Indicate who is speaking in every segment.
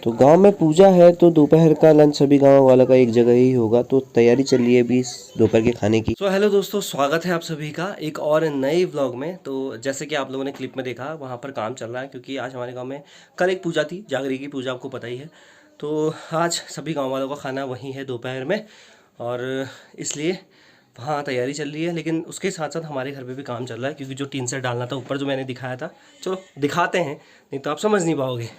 Speaker 1: तो गांव में पूजा है तो दोपहर का लंच सभी गांव वालों का एक जगह ही होगा। तो तैयारी चल रही है अभी दोपहर के खाने की। हेलो दोस्तों, स्वागत है आप सभी का एक और नए व्लॉग में। तो जैसे कि आप लोगों ने क्लिप में देखा, वहां पर काम चल रहा है क्योंकि आज हमारे गांव में कल एक पूजा थी, जागरी की पूजा, आपको पता ही है। तो आज सभी गाँव वालों का खाना वहीं है दोपहर में, और इसलिए वहाँ तैयारी चल रही है। लेकिन उसके साथ साथ हमारे घर पे भी काम चल रहा है क्योंकि जो टीन सेट डालना था ऊपर, जो मैंने दिखाया था, चलो दिखाते हैं, नहीं तो आप समझ नहीं पाओगे।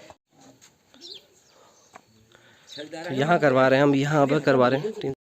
Speaker 1: तो यहाँ करवा रहे हैं हम, यहाँ पर करवा रहे हैं टीन।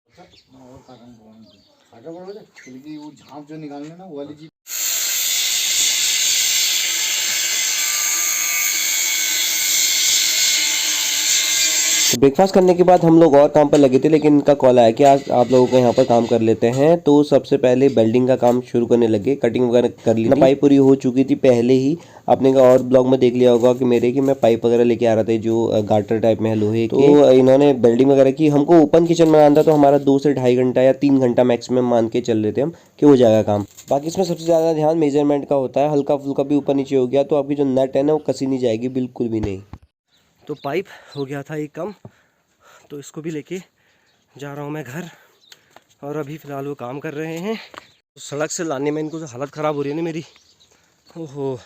Speaker 1: तो ब्रेकफास्ट करने के बाद हम लोग और काम पर लगे थे, लेकिन इनका कॉल आया कि आज आप लोगों को यहाँ पर काम कर लेते हैं। तो सबसे पहले वेल्डिंग का काम शुरू करने लगे, कटिंग वगैरह कर ली, पाइप पूरी हो चुकी थी पहले ही। आपने का और ब्लॉग में देख लिया होगा कि मेरे कि मैं पाइप वगैरह लेके आ रहा था, जो गाटर टाइप में है लोहे के। तो इन्होंने वेल्डिंग वगैरह की। हमको ओपन किचन बनाना था, तो हमारा 2 से 2.5 घंटा या 3 घंटा मैक्सिमम मान के चल रहे थे हम कि हो जाएगा काम। बाकी इसमें सबसे ज़्यादा ध्यान मेजरमेंट का होता है। हल्का फुल्का भी ऊपर नीचे हो गया तो आपकी जो नट है ना, वो कसी नहीं जाएगी, बिल्कुल भी नहीं। तो पाइप हो गया था एक कम, तो इसको भी लेके जा रहा हूँ मैं घर। और अभी फ़िलहाल वो काम कर रहे हैं। तो सड़क से लाने में इनको जो हालत ख़राब हो रही है ना मेरी, ओहो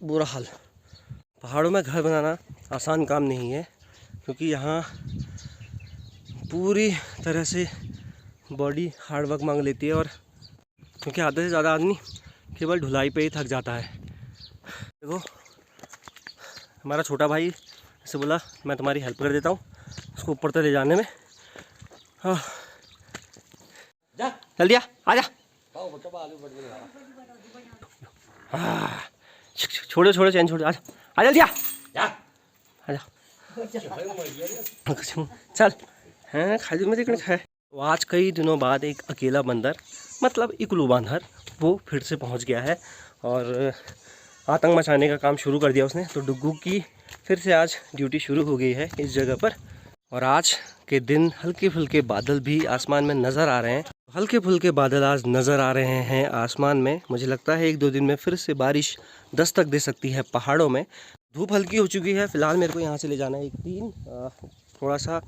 Speaker 1: बुरा हाल। पहाड़ों में घर बनाना आसान काम नहीं है, क्योंकि यहाँ पूरी तरह से बॉडी हार्ड वर्क मांग लेती है। और क्योंकि आधे से ज़्यादा आदमी केवल ढुलाई पे ही थक जाता है। देखो, हमारा छोटा भाई से बोला मैं तुम्हारी हेल्प कर देता हूँ उसको ऊपर तक ले जाने में। हाँ जल्दी आ जा। छोड़ो छोड़ो चैन छोड़ो, आ जल्दी आ जा। चल हैं खाई में देखने खाए। तो आज कई दिनों बाद एक अकेला बंदर, मतलब इकलू बांदर, वो फिर से पहुंच गया है और आतंक मचाने का काम शुरू कर दिया उसने। तो डुग्गू की फिर से आज ड्यूटी शुरू हो गई है इस जगह पर। और आज के दिन हल्के फुल्के बादल भी आसमान में नज़र आ रहे हैं। हल्के फुल्के बादल आज नज़र आ रहे हैं आसमान में। मुझे लगता है 1-2 दिन में फिर से बारिश दस्तक दे सकती है पहाड़ों में। धूप हल्की हो चुकी है। फ़िलहाल मेरे को यहाँ से ले जाना है एक टीन, थोड़ा सा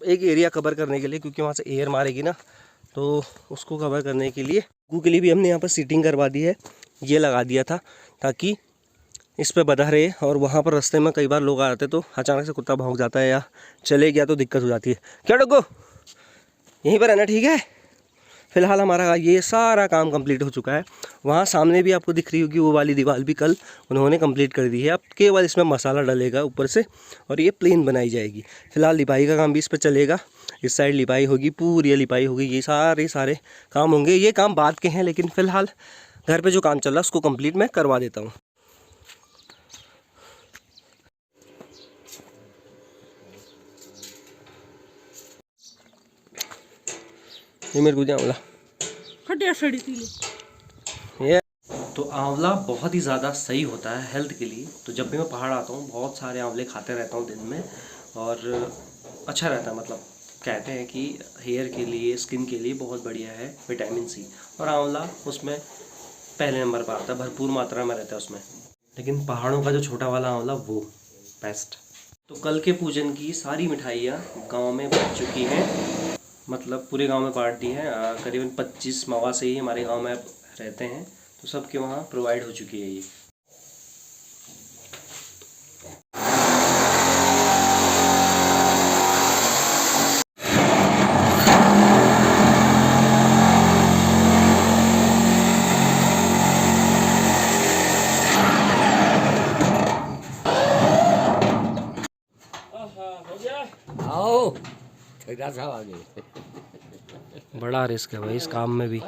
Speaker 1: एक एरिया कवर करने के लिए, क्योंकि वहाँ से एयर मारेगी ना, तो उसको कवर करने के लिए के लिए भी हमने यहाँ पर सीटिंग करवा दी है। ये लगा दिया था ताकि इस पे बंधा रहे। और वहाँ पर रास्ते में कई बार लोग आ जाते तो अचानक से कुत्ता भौंक जाता है या चले गया तो दिक्कत हो जाती है। क्या डुग्गू, यहीं पर रहना, ठीक है? फ़िलहाल हमारा ये सारा काम कंप्लीट हो चुका है। वहाँ सामने भी आपको दिख रही होगी वो वाली दीवार भी कल उन्होंने कंप्लीट कर दी है। अब केवल इसमें मसाला डलेगा ऊपर से और ये प्लेन बनाई जाएगी। फ़िलहाल लिपाई का काम भी इस पर चलेगा। इस साइड लिपाई होगी, पूरी लिपाई होगी, ये सारे काम होंगे। ये काम बाद के हैं, लेकिन फ़िलहाल घर पे जो काम चल रहा है उसको कंप्लीट मैं करवा देता हूँ। ये मेरे को आंवला ये तो आंवला बहुत ही ज़्यादा सही होता है हेल्थ के लिए। तो जब भी मैं पहाड़ आता हूँ बहुत सारे आंवले खाते रहता हूँ दिन में, और अच्छा रहता है। मतलब कहते हैं कि हेयर के लिए, स्किन के लिए बहुत बढ़िया है विटामिन सी, और आंवला उसमें पहले नंबर पर आता है, भरपूर मात्रा में रहता है उसमें। लेकिन पहाड़ों का जो छोटा वाला आंवला वो बेस्ट। तो कल के पूजन की सारी मिठाइयाँ गांव में बच चुकी हैं, मतलब पूरे गांव में बांट दी है। करीबन 25 मवा से ही हमारे गांव में रहते हैं, तो सबके वहाँ प्रोवाइड हो चुकी है ये।
Speaker 2: आओ साहब आगे।
Speaker 1: बड़ा रिस्क है भाई इस काम में भी।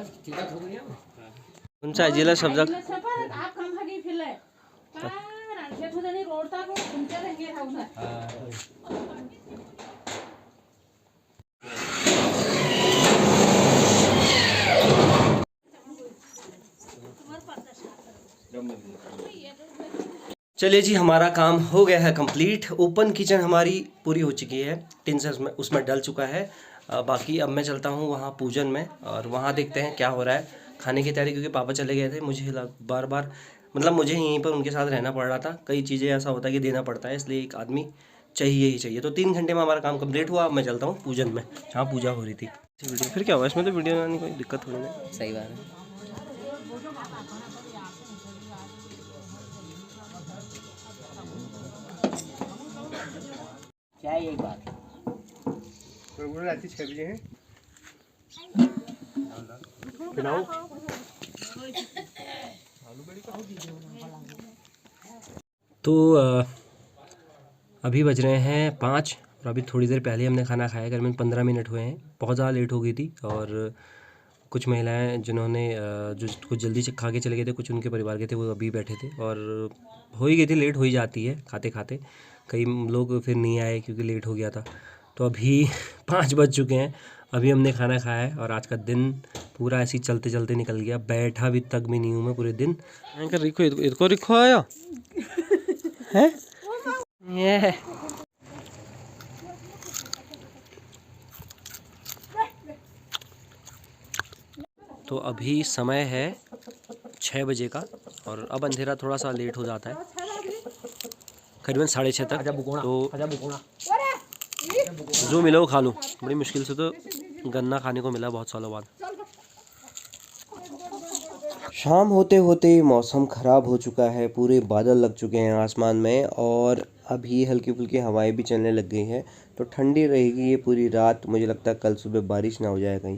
Speaker 1: उनसे जिला शब्द चलिए जी, हमारा काम हो गया है कंप्लीट। ओपन किचन हमारी पूरी हो चुकी है, टिन से उसमें डल चुका है। बाकी अब मैं चलता हूँ वहाँ पूजन में, और वहाँ देखते हैं क्या हो रहा है। खाने की तैयारी, क्योंकि पापा चले गए थे, मुझे बार बार मतलब मुझे यहीं पर उनके साथ रहना पड़ रहा था, कई चीज़ें ऐसा होता है कि देना पड़ता है, इसलिए एक आदमी चाहिए ही चाहिए। तो 3 घंटे में हमारा काम कंप्लीट हुआ। अब मैं चलता हूँ पूजन में, जहाँ पूजा हो रही थी। वीडियो फिर क्या हुआ, इसमें तो वीडियो बनाने कोई दिक्कत थोड़ी नहीं।
Speaker 2: सही बात है। क्या है यही बात?
Speaker 1: रात 6 बजे हैं बनाओ। तो अभी बज रहे हैं 5 और अभी थोड़ी देर पहले हमने खाना खाया, करीबन 15 मिनट हुए हैं। बहुत ज़्यादा लेट हो गई थी और कुछ महिलाएं जिन्होंने जो कुछ जल्दी से खा के चले गए थे, कुछ उनके परिवार के थे, वो अभी बैठे थे और हो ही गई थी, लेट हो ही जाती है खाते खाते। कई लोग फिर नहीं आए क्योंकि लेट हो गया था। तो अभी 5 बज चुके हैं, अभी हमने खाना खाया है और आज का दिन पूरा ऐसे ही चलते चलते निकल गया। बैठा भी तक भी नहीं हूँ मैं पूरे दिन। इसको रिखो आया है ये। तो अभी समय है 6 बजे का और अब अंधेरा थोड़ा सा लेट हो जाता है, करीबन 6:30 तक। तो जो मिला वो खा लूँ, बड़ी मुश्किल से तो गन्ना खाने को मिला बहुत सालों बाद। शाम होते होते मौसम ख़राब हो चुका है, पूरे बादल लग चुके हैं आसमान में और अभी हल्की फुल्की हवाएं भी चलने लग गई हैं। तो ठंडी रहेगी ये पूरी रात, मुझे लगता है कल सुबह बारिश ना हो जाए कहीं।